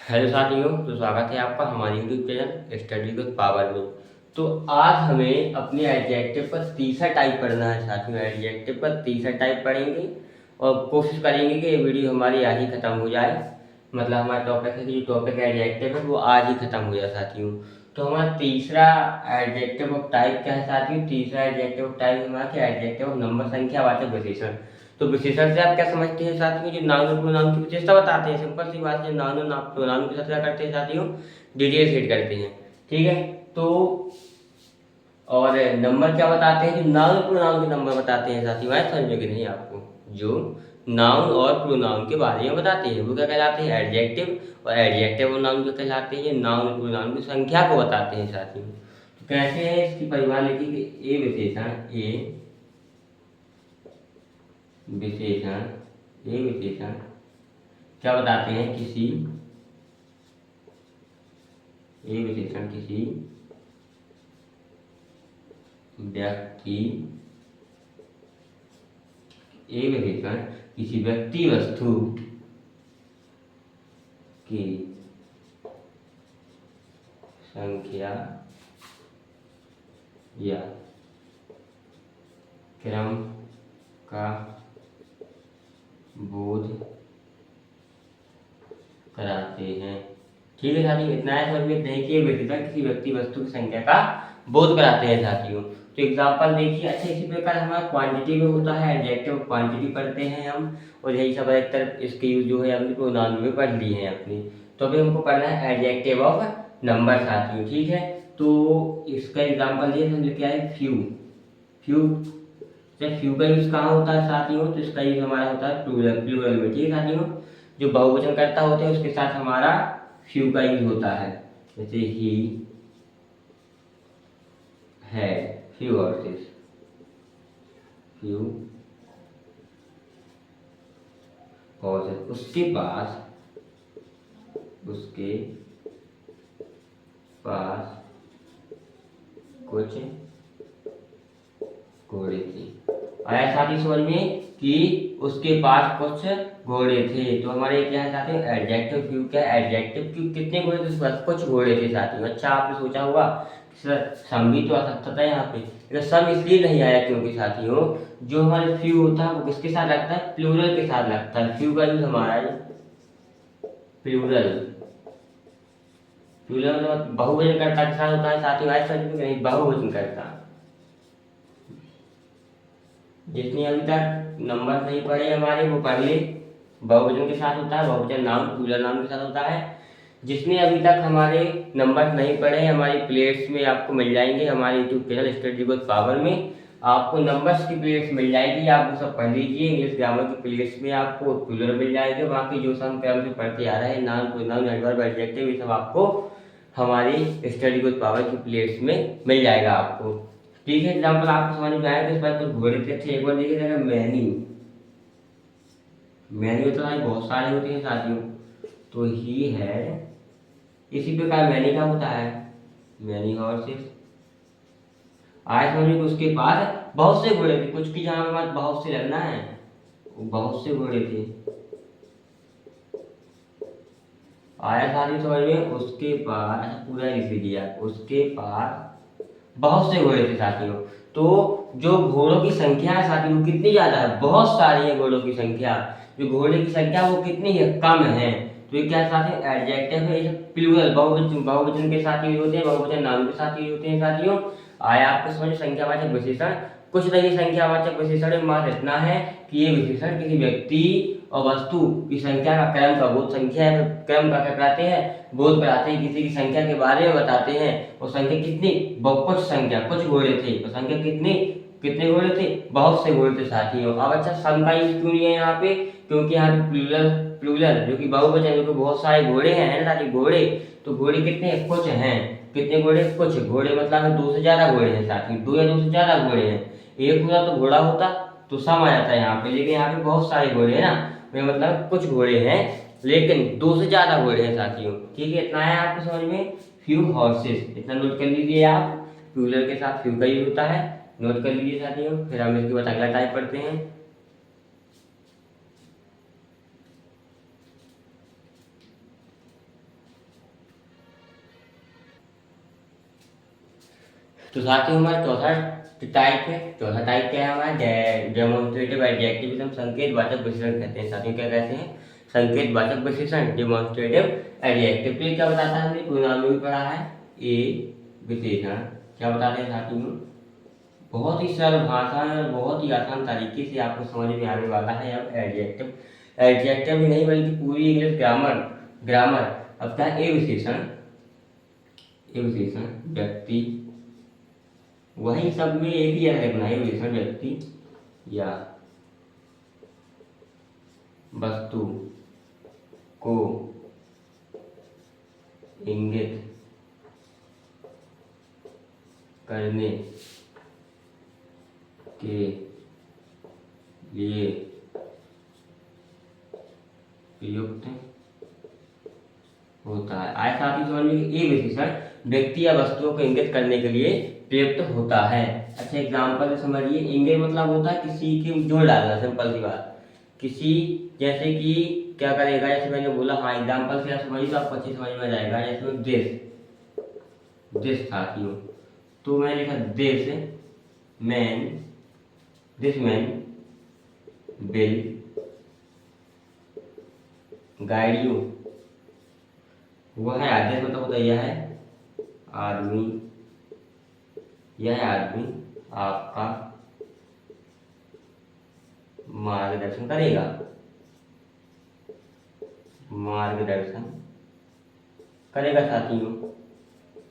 Hello साथियों, तो स्वागत है आपका हमारे YouTube channel study with power में। तो आज हमें अपने एडजेक्टिव का तीसरा टाइप पढ़ना है साथियों। एडजेक्टिव का तीसरा टाइप पढ़ेंगे और कोशिश करेंगे कि ये वीडियो हमारी आज ही ख़त्म हो जाए। मतलब हमारा टॉपिक है कि जो टॉपिक एडजेक्टिव है वो आज ही ख़त्म हो जाए साथियों। तो हमारा तीसरा एडजेक्टिव ऑफ टाइप क्या है साथियों? तीसरा एडजेक्टिव ऑफ टाइप हमारा एडजेक्टिव ऑफ नंबर, संख्यावाचक विशेषण। तो विशेषण से आप क्या समझते हैं साथियों? जो नाउन और प्रोनाउन की विशेषता बताते हैं। सिंपल सी बात है, नाउन और प्रोनाउन के साथ क्या करते हैं साथियों? डिटेल सेट करते हैं। ठीक है। तो और नंबर क्या बताते हैं? जो नाउन और प्रोनाउन के नंबर बताते हैं साथियों। आए समझ में कि नहीं आपको? जो नाउन और प्रोनाउन के बारे में बताते हैं वो क्या कहलाते हैं? एडजेक्टिव। और एडजेक्टिव और नाउन जो कहलाते हैं, नाउन और प्रोनाउन की संख्या को बताते हैं साथियों। तो कैसे है इसकी परिभाषा लिखी कि ए विशेषण विशेषण ये विशेषण क्या बताते हैं? ये विशेषण किसी व्यक्ति ये विशेषण किसी व्यक्ति वस्तु की संख्या या क्रम का बोध कराते हैं। ठीक है साथियों, इतना है समझ में नहीं कि ये विशेषण किसी व्यक्ति वस्तु की संख्या का बोध कराते हैं साथियों। तो एग्जांपल देखिए। अच्छा, इसी प्रकार हमारा क्वांटिटी में होता है एडजेक्टिव क्वांटिटी पढ़ते हैं हम। और यही सब अधिकतर इसके यूज जो है हमने प्रोनाउन में पढ़ लिए हैं अपनी। तो अभी हमको पढ़ना है एडजेक्टिव ऑफ नंबर साथियों। ठीक है। तो इसका एग्जाम्पल दिए हम क्या है? फ्यू। फ्यू से फ्यू का यूज कहाँ होता है साथियों? तो इसका यूज हमारा होता है प्लूरल प्लूरल में। ठीक है साथियों, जो बहुवचन करता होते हैं उसके साथ हमारा फ्यू का यूज होता है। जैसे ही है, फ्यू हॉर्सेस, फ्यू हॉर्सेस। उसके पास कुछ घोड़े थे। आया साथी समझ में कि उसके पास कुछ घोड़े थे? तो हमारे क्या है साथियों? एडजेक्टिव फ्यू क्या है? एडजेक्टिव फ्यू कितने घोड़े थे? उसके पास कुछ घोड़े थे साथियों। अच्छा, आपने सोचा होगा सर सम भी तो आ सकता था यहाँ पे, लेकिन सम इसलिए नहीं आया क्योंकि साथियों जो हमारे फ्यू होता है वो किसके साथ लगता है? प्लूरल के साथ लगता है। फ्यू का यूज हमारा है प्लूरल। प्लूरल मतलब बहुवचन कर्ता के साथ होता है साथियों। आज समझ में नहीं, बहुवचन कर्ता। जितनी अभी तक नंबर नहीं पढ़े हमारे वो पढ़ ले। बहुवचन के साथ होता है, बहुवचन नाउन प्लूरल नाउन के साथ होता है। जिसने अभी तक हमारे नंबर नहीं पढ़े हमारी प्लेलिस्ट में आपको मिल जाएंगे। हमारे YouTube channel study with power में आपको नंबर्स की प्लेलिस्ट मिल जाएगी। आप वो सब पढ़ लीजिए। इंग्लिश ग्रामर की प्लेलिस्ट में आपको प्लूरल मिल जाएंगे। बाकी जो सब क्रम से पढ़ते आ रहे हैं, नाउन प्रोनाउन एडवर्ब एडजेक्टिव, ये सब आपको हमारी स्टडी विद पावर की प्लेलिस्ट में मिल जाएगा आपको। ठीक है। एग्जाम्पल आपको समझ में आया कि इस बार कुछ घोड़े थे। अच्छे, एक बार देखिए जरा मैनी। मैनी तो भाई बहुत सारे होते हैं साथियों। तो ही है, इसी प्रकार मैनी का होता है मैनी हॉर्सेस। आए समझ में कि उसके पास बहुत से घोड़े थे। कुछ की जहाँ पे बात बहुत से लगना है, बहुत से घोड़े थे। आया साथी समझ में? उसके पास, अच्छा पूरा लिख लीजिए आप, उसके पास बहुत से घोड़े थे साथियों। तो जो घोड़ों की संख्या है साथियों वो कितनी ज्यादा है? बहुत सारी है घोड़ों की संख्या। जो घोड़े की संख्या वो कितनी है? कम है। तो ये क्या साथियों? एडजेक्टिव है। ये प्लूरल बहुवचन बहुवचन के साथ यूज होते हैं, बहुवचन नाउन के साथ यूज होते हैं साथियों। आया आपको समझ? संख्यावाचक विशेषण कुछ नहीं। संख्यावाचक विशेषण में मात्र इतना है कि ये विशेषण किसी व्यक्ति और वस्तु की संख्या का क्रम का बोध, संख्या क्रम का क्या कराते हैं? बोध कराते हैं। किसी की संख्या के बारे में बताते हैं। और संख्या कितनी? कुछ संख्या, कुछ घोड़े थे। तो संख्या कितनी? कितने घोड़े थे? बहुत से घोड़े थे साथियों। अब अच्छा, सम का यूज क्यों नहीं है यहाँ पे? क्योंकि यहाँ पे प्लूरल प्लूरल जो कि बहुवचन, जो कि बहुत सारे घोड़े हैं, है ना साथी? घोड़े तो घोड़े कितने हैं? कुछ हैं। कितने घोड़े? कुछ। घोड़े मतलब है दो से ज्यादा घोड़े हैं साथी, दो या दो से ज्यादा घोड़े हैं। एक होता तो घोड़ा होता तो सम आ जाता है यहाँ पे, लेकिन यहाँ पे बहुत सारे घोड़े हैं ना, तो मतलब कुछ घोड़े हैं लेकिन दो से ज्यादा घोड़े हैं साथियों। ठीक है, इतना है आपको समझ में? फ्यू हॉर्सेस, इतना नोट कर लीजिए आप। प्लूरल के साथ फ्यू का यूज होता है, नोट कर लीजिए साथियों। फिर हम इसके बाद अगला टाइप पढ़ते हैं। तो साथियों हमारा चौथा टाइप है। चौथा टाइप क्या है हमारा, डेमोन्स्ट्रेटिव एडजेक्टिव, हम संकेतवाचक विशेषण कहते हैं साथियों। क्या कहते हैं, संकेतवाचक विशेषण, डेमोन्स्ट्रेटिव एडजेक्टिव। तो ये क्या बताता है, हमने प्रोनाउन में भी पढ़ा है। ए विशेषण क्या बताते हैं साथियों, बहुत ही सरल भाषा में और बहुत ही आसान तरीके से आपको समझ में आने वाला है अब एडजेक्टिव। एडजेक्टिव ही नहीं बल्कि पूरी इंग्लिश ग्रामर ग्रामर अब क्या है, ए विशेषण व्यक्ति, वही सब में एक ही याद रखना है, विशेषण व्यक्ति या वस्तु को इंगित करने के लिए प्रयुक्त होता है। आए साथ ही समझ में, ये विशेषण व्यक्ति या वस्तुओं को इंगित करने के लिए प्रयुक्त होता है। अच्छा एग्जाम्पल समझिए, इंगित मतलब होता है किसी की जोड़ डालना, सिंपल सी बात। किसी, जैसे कि क्या करेगा, जैसे मैंने बोला, हाँ एग्जाम्पल से आप समझिए तो आपको अच्छी समझ में जाएगा। जैसे दिस साथियों, तो मैंने लिखा this man will guide you. वह है आदेश, मतलब होता यह है आदमी आपका मार्गदर्शन करेगा साथियों।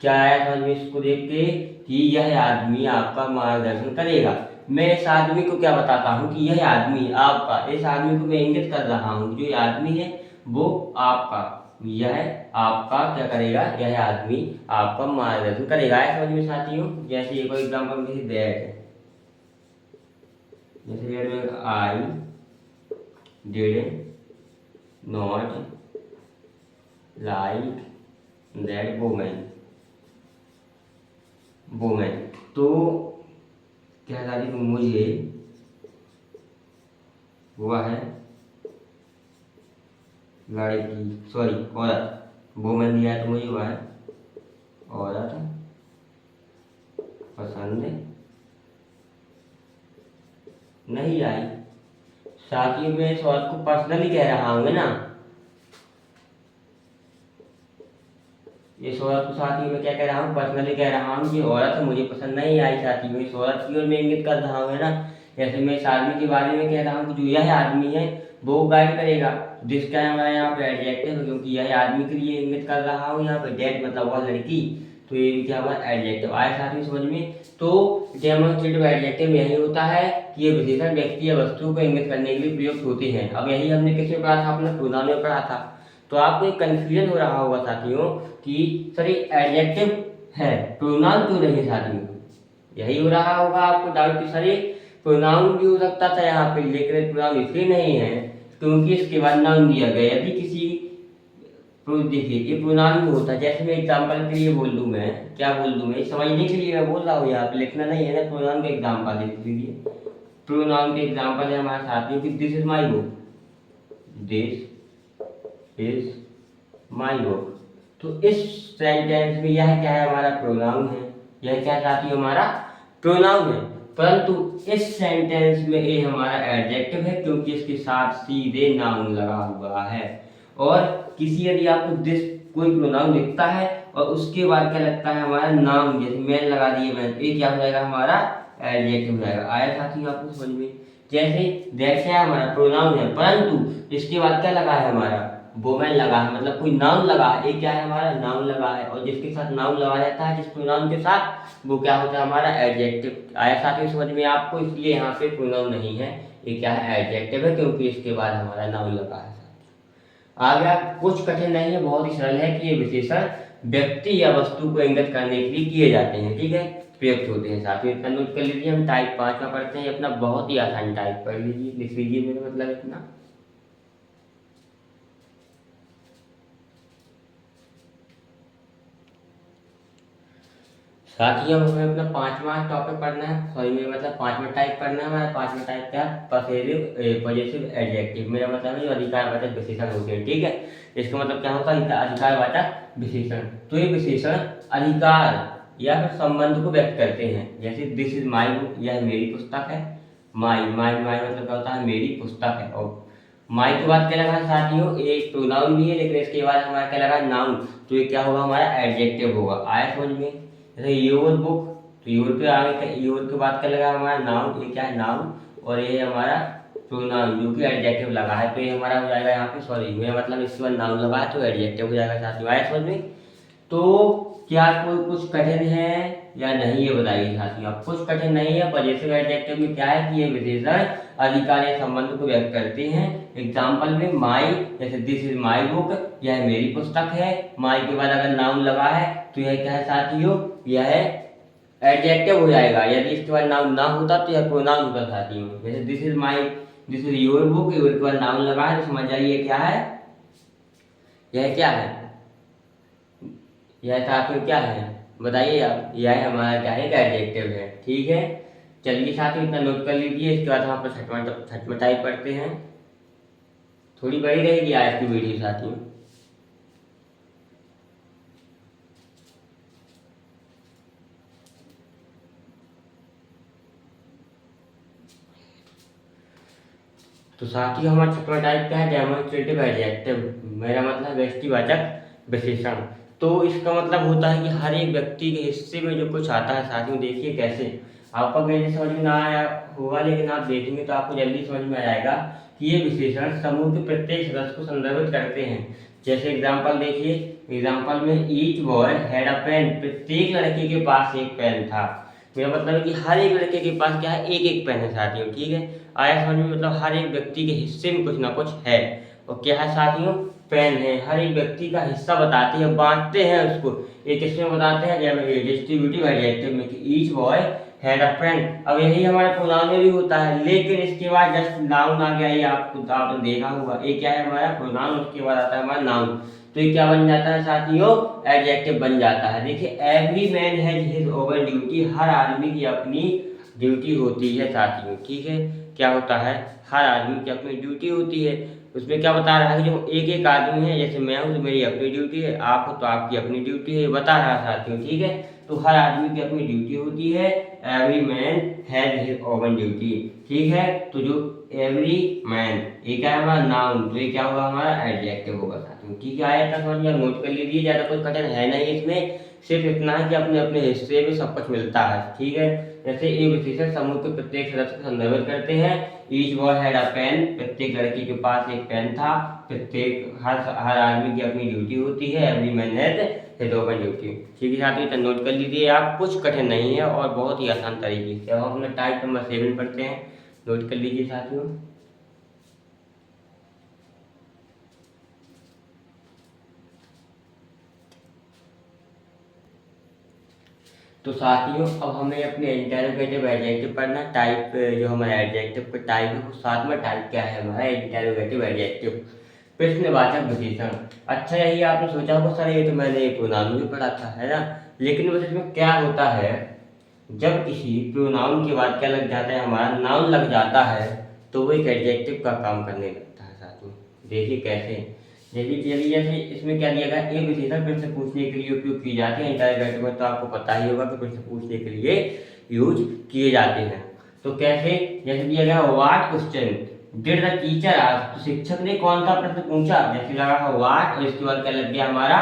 क्या आया समझ में इसको देख के कि यह आदमी आपका मार्गदर्शन करेगा। मैं इस आदमी को क्या बताता हूँ कि यह आदमी आपका, इस आदमी को मैं इंगित कर रहा हूँ, जो ये आदमी है वो आपका, यह आपका क्या करेगा, यह आदमी आपका मार्गदर्शन करेगा। आया समझ में साथियों। जैसे एक और एग्जाम्पल जैसे दैट, में I did not like that woman. तो क्या साथी, मुझे वह लड़की, सॉरी औरत, वुमन दिया है तो मुझे वह औरत पसंद नहीं आई। साथियों मैं इस औरत को पर्सनली कह रहा हूँ ना, इस औरत को साथियों में क्या कह रहा हूँ, पर्सनली कह रहा हूँ, ये औरत मुझे पसंद नहीं आई साथियों, इस औरत की ओर मैं इंगित कर रहा हूँ, है ना। जैसे मैं इस आदमी के बारे में कह रहा हूँ कि जो यह आदमी है वो गाइड करेगा। जिस क्या है हमारा यहाँ पे एडजेक्टिव है, क्योंकि यह आदमी के लिए इंगित कर रहा हूँ यहाँ पे, डेट मतलब वह लड़की, तो ये भी क्या हुआ एडजेक्टिव। आए साथियों समझ में। तो डेमोन्स्ट्रेटिव एडजेक्टिव यही होता है कि ये विशेषण व्यक्ति या वस्तु को इंगित करने के लिए प्रयुक्त होते हैं। अब यही हमने किस में पढ़ा था, अपने प्रोनाउन में पढ़ा था। तो आपको एक कंफ्यूजन हो रहा होगा साथियों कि सर ये एडजेक्टिव है, प्रोनाउन क्यों नहीं है साथियों, यही हो रहा होगा आपको डाउट कि सर ये प्रोनाउन भी हो सकता था यहाँ पे, लेकिन प्रोनाउन इसलिए नहीं है क्योंकि इसके बाद नाउन दिया गया। यदि किसी देखिए ये प्रोनाउन भी होता है, जैसे मैं एग्जाम्पल के लिए बोल दूँ, मैं क्या बोल दूँ, मैं समझने के लिए मैं बोल रहा हूँ, यहाँ पे लिखना नहीं है ना। प्रोनाउन का एग्जाम्पल देख लीजिए, प्रोनाउन के एग्जाम्पल है हमारे साथियों की, this is my book, this is my book. तो इस सेंटेंस में यह क्या है, हमारा प्रोनाउन है। यह क्या साथियों, हमारा प्रोनाउन है। परंतु इस सेंटेंस में ये हमारा एडजेक्टिव है, क्योंकि इसके साथ सीधे नाउन लगा हुआ है। और किसी यदि आपको दिस कोई प्रोनाउन दिखता है और उसके बाद क्या लगता है हमारा नाउन, जैसे मैन लगा दिए मैन, तो ये क्या हो जाएगा, हमारा एडजेक्टिव हो जाएगा। आया साथियों आपको समझ में। जैसे दैट क्या है, हमारा प्रोनाउन है, परंतु इसके बाद क्या लगा है, हमारा वुमेन लगा है, मतलब कोई नाउन लगा है। ये क्या है, हमारा नाउन लगा है, और जिसके साथ नाउन लगा जाता है, जिस प्रोनाउन के साथ, वो क्या होता है, हमारा एडजेक्टिव। आया साथियों समझ में आपको। इसलिए यहाँ पे प्रोनाउन नहीं है, ये क्या है, एडजेक्टिव है, क्योंकि इसके बाद हमारा नाउन लगा है। आगे कुछ कठिन नहीं है, बहुत ही सरल है कि ये विशेषण व्यक्ति या वस्तु को इंगित करने के लिए किए जाते हैं, ठीक है, प्रयुक्त होते हैं। साथियों इतना नोट कर लीजिए। हम टाइप 5 में पढ़ते हैं, अपना बहुत ही आसान टाइप पढ़ लीजिए, लिख लीजिए, मेरा मतलब इतना। साथियों हमें अपना 5वां टॉपिक पढ़ना है, सॉरी मेरा मतलब 5वां टाइप पढ़ना है। हमारा 5वां टाइप क्या है, पॉजिटिव एडजेक्टिव। मेरा मतलब है जो अधिकारवाचक विशेषण होते हैं, ठीक है। इसका मतलब क्या होता है, अधिकारवाचक विशेषण। तो ये विशेषण अधिकार या फिर संबंध को व्यक्त करते हैं। जैसे दिस इज माई बुक, यह मेरी पुस्तक है। माई माई माई मतलब क्या होता है, मेरी पुस्तक है। और माई के बाद क्या लगा है साथियों, एक प्रोनाउन भी है, लेकिन इसके बाद हमारा क्या लगा, नाउन। तो ये क्या होगा, हमारा एडजेक्टिव होगा। आया समझ में। जैसे योर बुक, तो योर पे आगे, योर के बाद क्या लगा हमारा, नाउन। ये क्या है, नाउन। और ये हमारा प्रोनाउन जो कि एडजेक्टिव लगा है, तो ये हमारा हो जाएगा यहाँ पे, सॉरी मेरा मतलब इसके बाद नाउन लगा है तो एडजेक्टिव हो जाएगा साथियों। आया समझ में। तो क्या कोई कुछ कठिन है या नहीं, ये बताइए साथियों। अब कुछ कठिन नहीं है। पॉजिटिव एडजेक्टिव में क्या है कि ये विशेषण अधिकार या संबंध को व्यक्त करते हैं। एग्जाम्पल में माई, जैसे दिस इज माई बुक, यह मेरी पुस्तक है। माई के बाद अगर नाउन लगा है तो यह क्या है साथियों, यह एडजेक्टिव हो जाएगा। यदि इसके बाद नाउन ना होता तो यह प्रोनाउन होता साथियों। जैसे this is my, this is your book, your के बाद नाउन लगा है तो समझ जाइए क्या है, यह क्या है, यह साथियों क्या है, बताइए आप। यह हमारा क्या है, एक एडजेक्टिव है। ठीक है, चलिए साथियों इतना नोट कर लीजिए। इसके बाद हम अपना छठवां टाइप पढ़ते हैं। थोड़ी बड़ी रहेगी आज की वीडियो साथियों। तो साथियों हमारा छठवां टाइप क्या है, डेमोन्स्ट्रेटिव एडजेक्टिव। मेरा मतलब व्यक्तिवाचक विशेषण। तो इसका मतलब होता है कि हर एक व्यक्ति के हिस्से में जो कुछ आता है साथियों, देखिए कैसे आपको मेरे समझ में ना आया होगा, लेकिन आप देखेंगे तो आपको जल्दी समझ में आ जाएगा कि ये विशेषण समूह के प्रत्येक सदस्य को संदर्भित करते हैं। जैसे एग्जाम्पल देखिए, एग्जाम्पल में each boy had a pen, प्रत्येक लड़के के पास एक पेन था। मेरा मतलब है कि हर एक लड़के के पास क्या है, एक एक पेन है साथियों। ठीक है, आया समझ में। मतलब हर एक व्यक्ति के हिस्से में कुछ ना कुछ है। और क्या है साथियों, पेन है। हर एक व्यक्ति का हिस्सा बताते हैं, बांटते हैं उसको। एक इसमें बताते हैं डिस्ट्रीब्यूटिव एडजेक्टिव में कि each boy had a pen. अब यही हमारे प्रोनाउन में भी होता है, लेकिन इसके बाद जस्ट नाउन आ गया। ये आपने देखा होगा, ये क्या है हमारा प्रोनाउन, उसके बाद आता है हमारा नाउन। तो ये क्या बन जाता है साथियों, एडजेक्टिव बन जाता है। देखिए every man has his own duty, हर आदमी की अपनी ड्यूटी होती है साथियों। ठीक है, क्या होता है, हर आदमी की अपनी ड्यूटी होती है। उसमें क्या बता रहा है कि जो एक एक आदमी है, जैसे मैं हूँ तो मेरी अपनी ड्यूटी है, आप हो तो आपकी अपनी ड्यूटी है, ये बता रहा है साथियों। ठीक है, तो हर आदमी की अपनी ड्यूटी होती है। Every man has his own duty. ठीक है, तो जो एवरी मैन, ये क्या है हमारा नाउन, तो ये क्या होगा हमारा एडजेक्टिव होगा साथियों। ठीक है, आया था समझ में, नोट कर लीजिए, ज़्यादा कुछ कठिन है नहीं इसमें, सिर्फ इतना है कि अपने अपने हिस्से में सब कुछ मिलता है। ठीक है, जैसे ये विशेषण समूह के प्रत्येक सदस्य को संदर्भित करते हैं। Each boy had a pen, प्रत्येक लड़की के पास एक पेन था। प्रत्येक हर आदमी की अपनी ड्यूटी होती है। Every man has his own duty. ठीक है साथियों, तो नोट कर लीजिए आप, कुछ कठिन नहीं है और बहुत ही आसान तरीके से। अब हम अपना टाइप नंबर 7 पढ़ते हैं, नोट कर लीजिए साथियों। तो साथियों अब हमें अपने इंटेरोगेटिव एडजेक्टिव पढ़ना। टाइप जो हमारा एडजेक्टिव का टाइप है, वो सातवां टाइप क्या है हमारा, इंटेरोगेटिव एडजेक्टिव, प्रश्नवाचक विशेषण। अच्छा यही आपने सोचा होगा सर ये तो मैंने प्रोनाउन भी पढ़ा था, है ना। लेकिन बस इसमें क्या होता है, जब किसी प्रोनाउन के बाद क्या लग जाता है, हमारा नाउन लग जाता है, तो वो एक एडजेक्टिव का काम करने लगता है साथियों। देखिए कैसे, जैसे इसमें क्या दिया गया, एक विशेषण प्रश्न पूछने के लिए उपयोग किए जाते हैं। इंटरगेटिव में तो आपको पता ही होगा कि प्रश्न पूछने के लिए यूज किए जाते हैं। तो कैसे, जैसे दिया गया what question did the teacher ask, तो शिक्षक ने कौन सा प्रश्न पूछा। जैसे लगा है व्हाट और इसके बाद क्या लग गया हमारा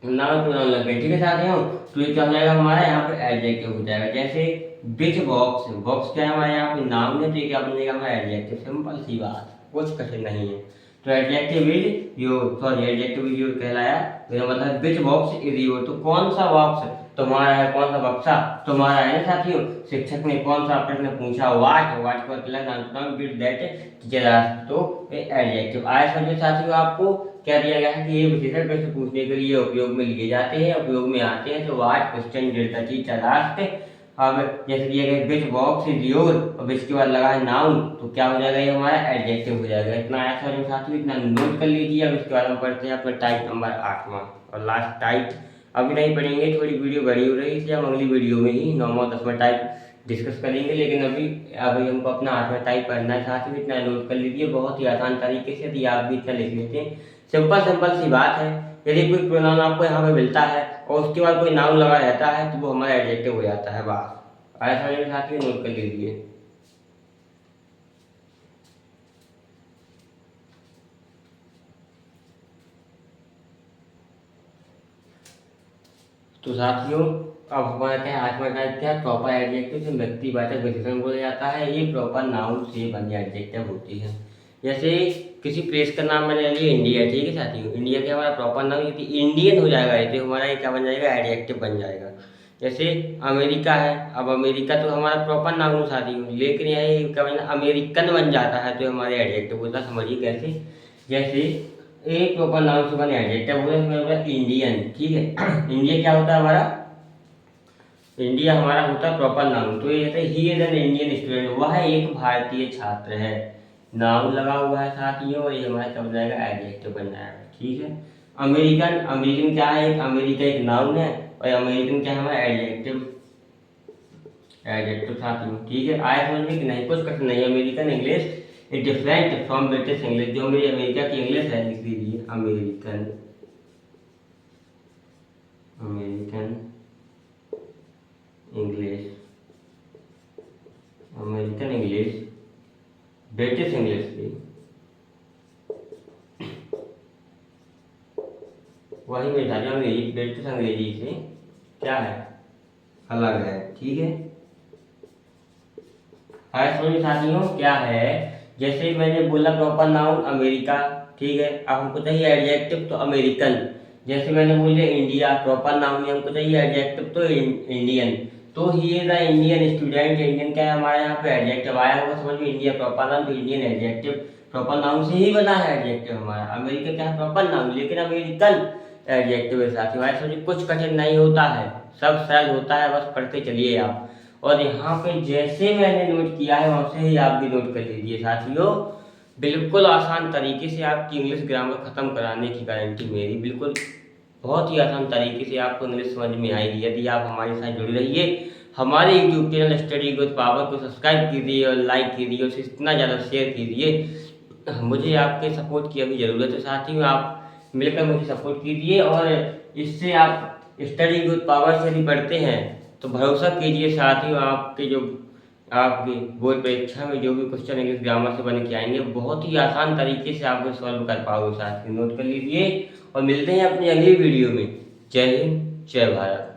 नाउन प्रोनाउन लग गया। ठीक है साथियों, तो ये क्या हो जाएगा हमारा यहाँ पर एडजेक्टिव हो जाएगा। जैसे बिच बॉक्स, बॉक्स क्या है हमारे यहाँ पे नाउन है, तो ये क्या बन जाएगा हमारा एडजेक्टिव। सिंपल सी बात, कुछ कठिन नहीं है। तो adjective is your, sorry adjective is your कहलाया, मेरा मतलब बिच बॉक्स इज योर, तो कौन सा बॉक्स तुम्हारा है, कौन सा बक्सा तुम्हारा है ना साथियों। शिक्षक ने कौन सा प्रश्न पूछा, व्हाट, व्हाट को noun did that teacher ask, तो एडजेक्टिव। आया समझे साथियों आपको, क्या दिया गया है कि ये विशेषण प्रश्न पूछने के लिए उपयोग में लिए जाते हैं, उपयोग में आते हैं। तो what question did the teacher ask. अब जैसे दिया गया विच बॉक्स इज योर, और इसके बाद लगा है नाउन, तो क्या हो जाएगा ये हमारा एडजेक्टिव हो जाएगा। इतना आया समझ में साथियों, इतना नोट कर लीजिए। अब इसके बाद हम पढ़ते हैं अपना टाइप नंबर 8वां और लास्ट टाइप। अभी नहीं पढ़ेंगे, थोड़ी वीडियो बड़ी हो रही है, इसलिए हम अगली वीडियो में ही 9वां 10वां टाइप डिस्कस करेंगे। लेकिन अभी हमको अपना 8वां टाइप पढ़ना है साथियों, इतना नोट कर लीजिए। बहुत ही आसान तरीके से, यदि आप भी इतना लिख लेते हैं, सिंपल सिंपल सी बात है। यदि कोई प्रोनाउन आपको यहाँ पे मिलता है और उसके बाद कोई नाउन लगा रहता है तो वो हमारा एडजेक्टिव हो जाता है। बस आया समझ में साथियों, नोट कर लीजिए। तो साथियों अब हमारा क्या है, आज का क्या है, प्रॉपर एडजेक्टिव से व्यक्तिवाचक विशेषण बोला जाता है। ये प्रॉपर नाउन से बनी एडजेक्टिव होती है। जैसे किसी प्लेस का नाम मैंने लिया इंडिया, ठीक है साथियों, इंडिया क्या हमारा प्रॉपर नाम, यदि इंडियन हो जाएगा ये तो हमारा ये क्या बन जाएगा, एडजेक्टिव बन जाएगा। जैसे अमेरिका है, अब अमेरिका तो हमारा प्रॉपर नाउन हो साथियों, लेकिन यह क्या बन अमेरिकन बन जाता है तो हमारे एडजेक्टिव होता, समझिए कैसे। जैसे एक प्रॉपर नाउन से बने एडजेक्टिव होता है इंडियन, ठीक है। इंडिया क्या होता है हमारा, इंडिया हमारा होता है प्रॉपर नाउन, तो ये है he is an Indian student, वह एक भारतीय छात्र है। नाउन लगा हुआ है साथियों और ये हमारा क्या बन जाएगा, एडजेक्टिव बन जाएगा, ठीक है। अमेरिकन, अमेरिकन क्या है, एक अमेरिका एक नाउन है और अमेरिकन क्या है हमारा एडजेक्टिव, एडजेक्टिव साथियों, ठीक है। आया समझ में कि नहीं, कुछ कठिन नहीं। American English is different from British English, जो मेरी अमेरिका की इंग्लिश है लिख लीजिए, American, American English, American English British English की वही में था, अंग्रेजी ब्रिटिश अंग्रेजी से क्या है, अलग है, ठीक है। समझ साथियों क्या है, जैसे मैंने बोला प्रॉपर नाउन अमेरिका, ठीक है। अब हमको चाहिए एडजेक्टिव तो अमेरिकन। जैसे मैंने बोला इंडिया प्रॉपर नाउन है, हमको चाहिए एडजेक्टिव तो इंडियन, तो he is the Indian student, Indian क्या है हमारे यहाँ पे एडजेक्टिव आया होगा समझ में, इंडिया प्रॉपर नाउन तो इंडियन एडजेक्टिव, प्रॉपर नाउन से ही बना है एडजेक्टिव हमारा। अमेरिका क्या है प्रॉपर नाउन, लेकिन अमेरिकन एडजेक्टिव है साथियों। ऐसा समझिए कुछ कठिन नहीं होता है, सब सहज होता है, बस पढ़ते चलिए आप। और यहाँ पे जैसे मैंने नोट किया है वैसे ही आप भी नोट कर लीजिए साथियों। बिल्कुल आसान तरीके से आपकी इंग्लिश ग्रामर खत्म कराने की गारंटी मेरी, बिल्कुल बहुत ही आसान तरीके से आपको इंग्लिश समझ में आएगी यदि आप हमारे साथ जुड़े रहिए। हमारे YouTube channel study with power को सब्सक्राइब कीजिए और लाइक कीजिए, उसे इतना ज़्यादा शेयर कीजिए। मुझे आपके सपोर्ट की अभी ज़रूरत है साथियों, आप मिलकर मुझे सपोर्ट कीजिए। और इससे आप स्टडी विद पावर से यदि पढ़ते हैं तो भरोसा कीजिए साथियों, आपके जो आपकी बोर्ड परीक्षा में जो भी क्वेश्चन इंग्लिश ग्रामर से बन के आएंगे बहुत ही आसान तरीके से आप सॉल्व कर पाओगे साथियों, नोट कर लीजिए। और मिलते हैं अपनी अगली वीडियो में। जय हिंद, जय भारत।